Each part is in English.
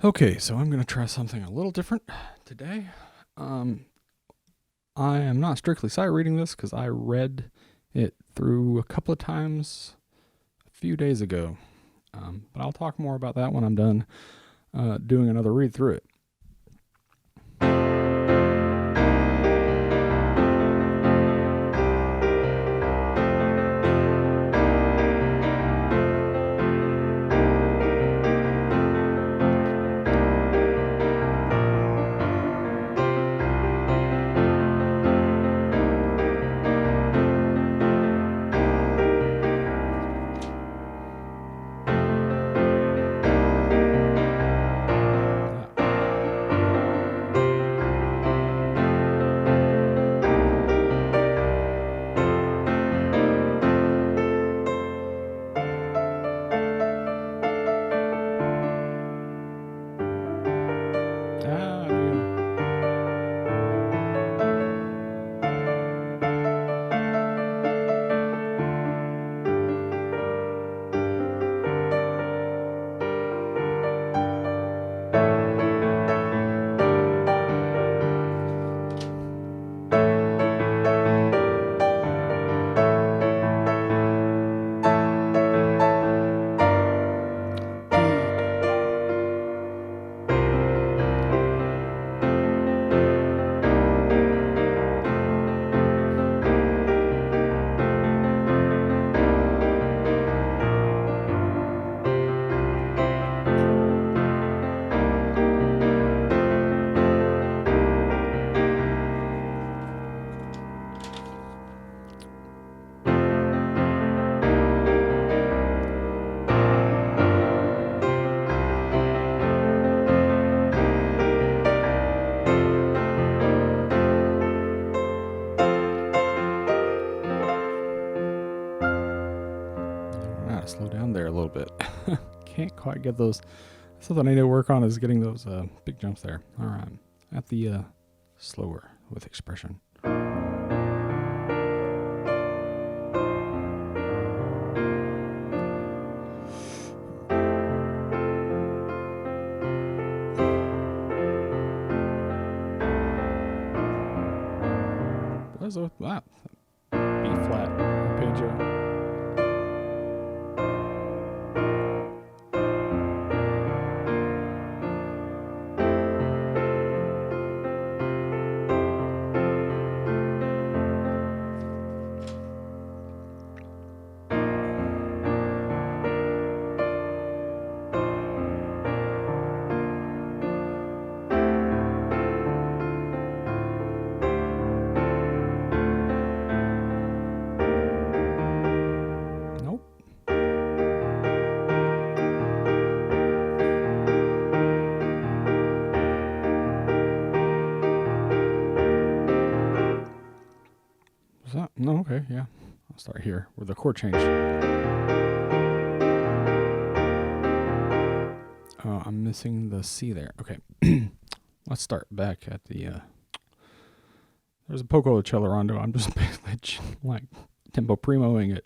Okay, so I'm going to try something a little different today. Um, I am not strictly sight reading this because I read it through a couple of times a few days ago. But I'll talk more about that when I'm done doing another read through it. Yeah. I gotta slow down there a little bit. Can't quite get those. Something I need to work on is getting those big jumps there. All right, at the slower with expression. What is it with that? B flat arpeggio. Nope. Was that? No, okay, yeah. I'll start here with the chord change. I'm missing the C there. Okay. Let's start back at the. There's a poco cello rondo. I'm just basically like tempo primoing it.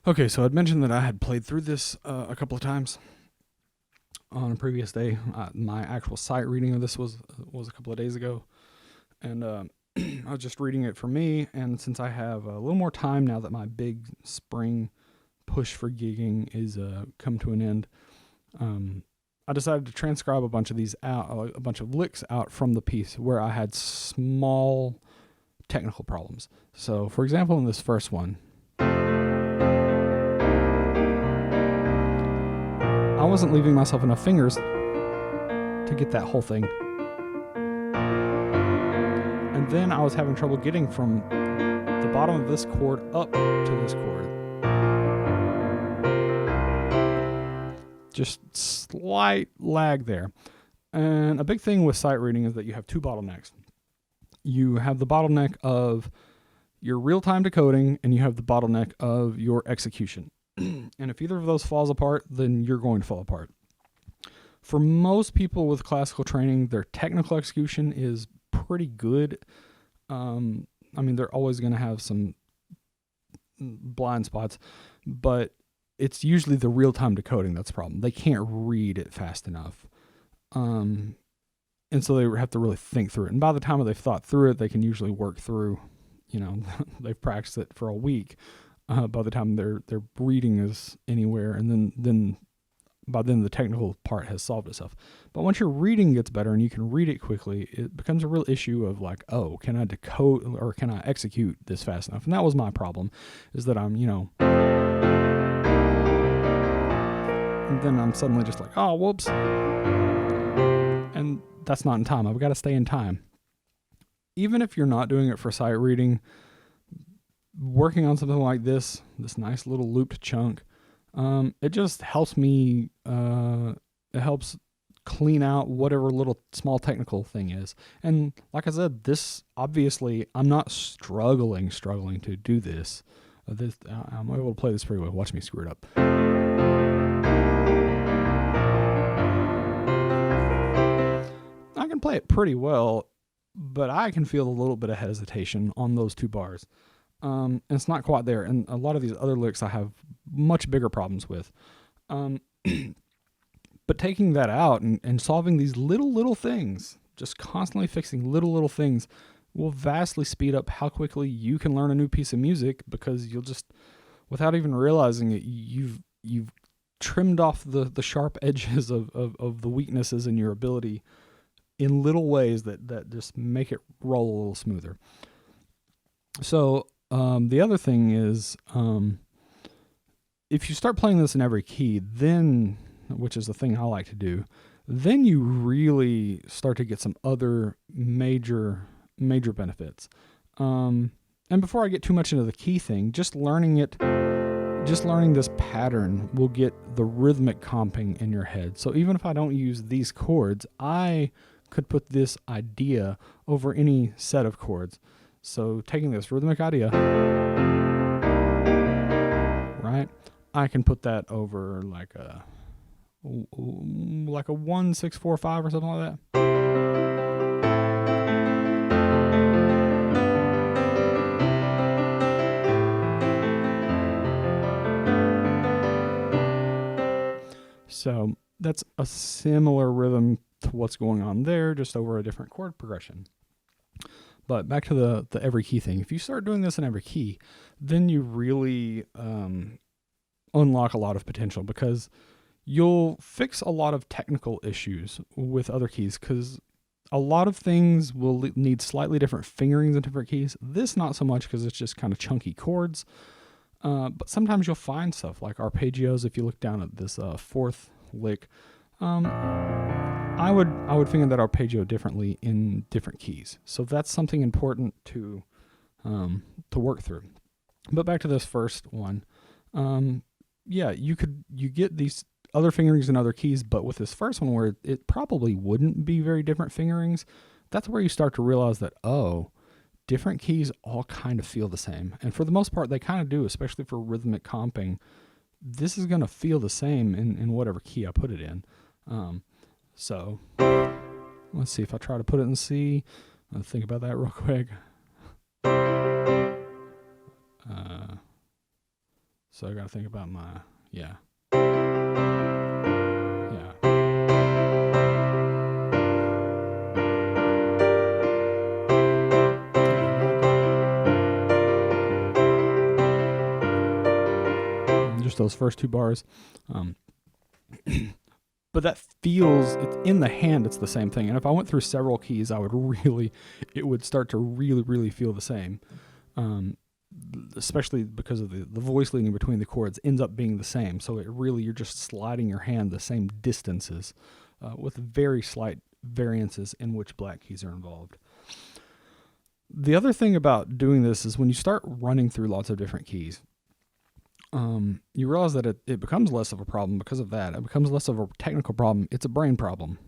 Okay, so I'd mentioned that I had played through this a couple of times on a previous day. My actual sight reading of this was a couple of days ago, and I was just reading it for me. And since I have a little more time now that my big spring push for gigging is come to an end, I decided to transcribe a bunch of these out, a bunch of licks out from the piece where I had small technical problems. So, for example, in this first one, I wasn't leaving myself enough fingers to get that whole thing. And then I was having trouble getting from the bottom of this chord up to this chord. Just slight lag there. And a big thing with sight reading is that you have two bottlenecks. You have the bottleneck of your real-time decoding, and you have the bottleneck of your execution. And if either of those falls apart, then you're going to fall apart. For most people with classical training, their technical execution is pretty good. I mean, they're always going to have some blind spots, but it's usually the real-time decoding that's the problem. They can't read it fast enough. And so they have to really think through it. And by the time they've thought through it, they can usually work through, they've practiced it for a week. By the time their reading is anywhere, and then by then the technical part has solved itself. But once your reading gets better and you can read it quickly, it becomes a real issue of like, oh, can I decode or can I execute this fast enough? And that was my problem, is that I'm, and then I'm suddenly just like, oh, whoops. And that's not in time. I've got to stay in time. Even if you're not doing it for sight reading, working on something like this nice little looped chunk, it just helps me, it helps clean out whatever little small technical thing is. And like I said, this, obviously, I'm not struggling to do this. I'm able to play this pretty well. Watch me screw it up. I can play it pretty well, but I can feel a little bit of hesitation on those two bars. And it's not quite there. And a lot of these other licks I have much bigger problems with. But taking that out and solving these little things, just constantly fixing little things, will vastly speed up how quickly you can learn a new piece of music, because you'll just, without even realizing it, you've trimmed off the sharp edges of the weaknesses in your ability in little ways that just make it roll a little smoother. So the other thing is, if you start playing this in every key, then, which is the thing I like to do, then you really start to get some other major benefits. And before I get too much into the key thing, just learning this pattern will get the rhythmic comping in your head. So even if I don't use these chords, I could put this idea over any set of chords. So taking this rhythmic idea, right, I can put that over like a 1 6 4 5 or something like that. So that's a similar rhythm to what's going on there, just over a different chord progression. But back to the every key thing. If you start doing this in every key, then you really unlock a lot of potential, because you'll fix a lot of technical issues with other keys, because a lot of things will need slightly different fingerings in different keys. This not so much, because it's just kind of chunky chords. But sometimes you'll find stuff like arpeggios. If you look down at this fourth lick, I would finger that arpeggio differently in different keys. So that's something important to work through. But back to this first one, you get these other fingerings in other keys, but with this first one where it probably wouldn't be very different fingerings, that's where you start to realize that, oh, different keys all kind of feel the same. And for the most part, they kind of do, especially for rhythmic comping. This is going to feel the same in whatever key I put it in. So let's see if I try to put it in C. I'll think about that real quick. So I got to think about my, yeah. Just those first two bars. But that feels, it's in the hand, it's the same thing. And if I went through several keys, it would start to really feel the same. Especially because of the voice leading between the chords ends up being the same. So you're just sliding your hand the same distances with very slight variances in which black keys are involved. The other thing about doing this is when you start running through lots of different keys, you realize that it becomes less of a problem because of that. It becomes less of a technical problem. It's a brain problem.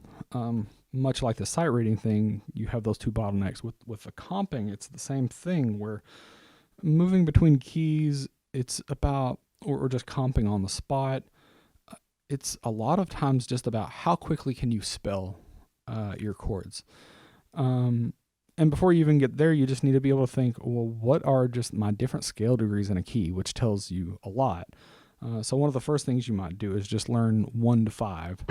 Much like the sight reading thing, you have those two bottlenecks. With the comping, it's the same thing where moving between keys, it's about, or just comping on the spot, it's a lot of times just about how quickly can you spell your chords. And before you even get there, you just need to be able to think, well, what are just my different scale degrees in a key, which tells you a lot. So one of the first things you might do is just learn 1 to 5.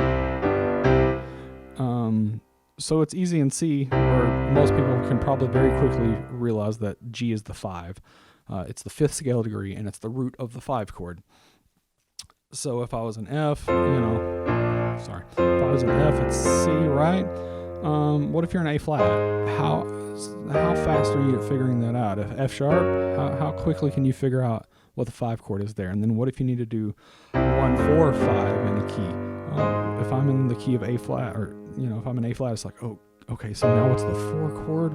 So it's easy in C, where most people can probably very quickly realize that G is the 5. It's the 5th scale degree, and it's the root of the 5 chord. So if I was an F, if I was an F, it's C, right? What if you're an A flat? How fast are you at figuring that out? If F sharp, how quickly can you figure out what the 5 chord is there? And then what if you need to do 1, 4, 5 in a key? If I'm in the key of A flat, or if I'm in A flat, it's like, oh, okay, so now what's the 4 chord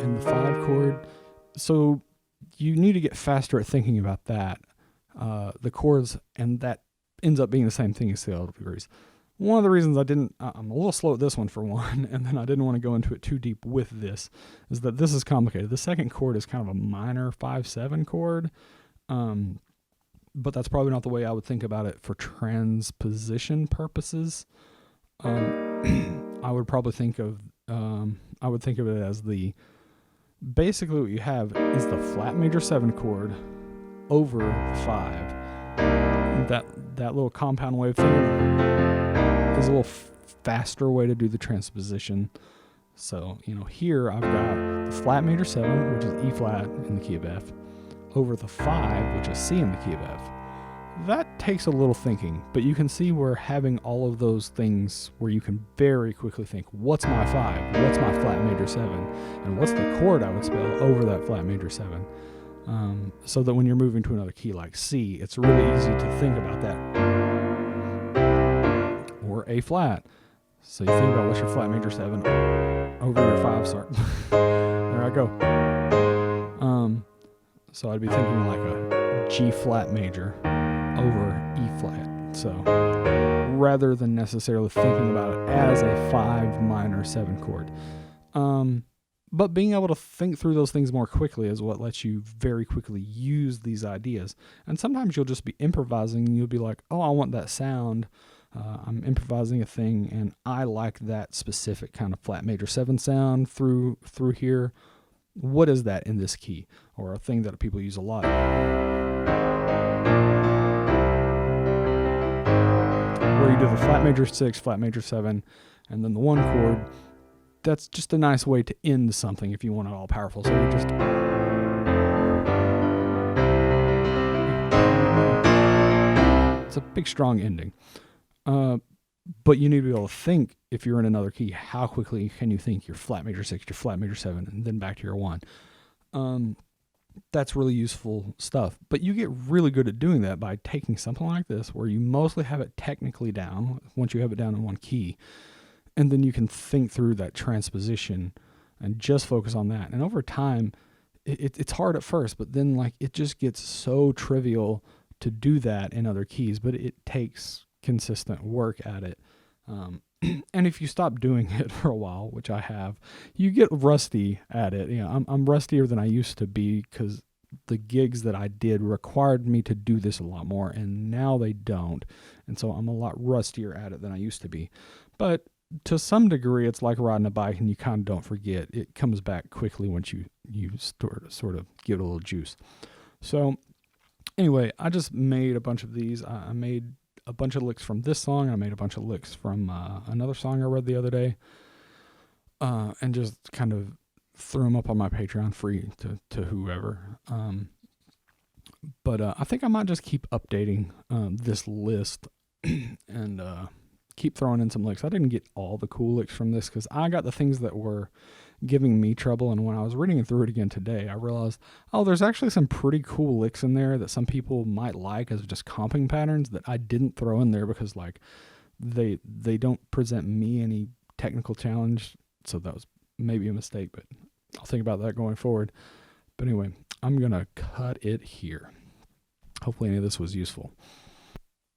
and the 5 chord? So you need to get faster at thinking about that, the chords, and that ends up being the same thing as scale degrees. One of the reasons I'm a little slow at this one for one, and then I didn't want to go into it too deep with this, is that this is complicated. The second chord is kind of a minor 5/7 chord, but that's probably not the way I would think about it for transposition purposes. I would probably think of it as basically what you have is the flat major 7 chord over the 5. That little compound wave thing is a little faster way to do the transposition. So, here I've got the flat major 7, which is E flat in the key of F, over the 5, which is C in the key of F. That takes a little thinking, but you can see where having all of those things where you can very quickly think, what's my 5? What's my flat major 7? And what's the chord I would spell over that flat major 7? So that when you're moving to another key like C, it's really easy to think about that. Or A flat. So you think about what's your flat major 7 over your 5, sorry. There I go. So I'd be thinking like a G flat major over E flat. So rather than necessarily thinking about it as a 5 minor 7 chord. But being able to think through those things more quickly is what lets you very quickly use these ideas. And sometimes you'll just be improvising and you'll be like, oh, I want that sound. I'm improvising a thing and I like that specific kind of flat major 7 sound through here. What is that in this key? Or a thing that people use a lot. Where you do the flat major 6, flat major 7, and then the 1 chord. That's just a nice way to end something if you want it all powerful. So you just... It's a big, strong ending. But you need to be able to think, if you're in another key, how quickly can you think your flat major 6, your flat major 7, and then back to your 1. That's really useful stuff. But you get really good at doing that by taking something like this, where you mostly have it technically down, once you have it down in one key. And then you can think through that transposition and just focus on that. And over time, it's hard at first, but then it just gets so trivial to do that in other keys, but it takes consistent work at it. And if you stop doing it for a while, which I have, you get rusty at it. I'm rustier than I used to be because the gigs that I did required me to do this a lot more, and now they don't. And so I'm a lot rustier at it than I used to be. But to some degree, it's like riding a bike, and you kind of don't forget. It comes back quickly once you sort of give it a little juice. So Anyway, I just made a bunch of these. I made a bunch of licks from this song. I made a bunch of licks from another song I read the other day, and just kind of threw them up on my Patreon free to whoever. But I think I might just keep updating this list and keep throwing in some licks. I didn't get all the cool licks from this because I got the things that were giving me trouble. And when I was reading through it again today, I realized, oh, there's actually some pretty cool licks in there that some people might like as just comping patterns that I didn't throw in there because like they don't present me any technical challenge. So that was maybe a mistake, but I'll think about that going forward. But anyway, I'm going to cut it here. Hopefully any of this was useful.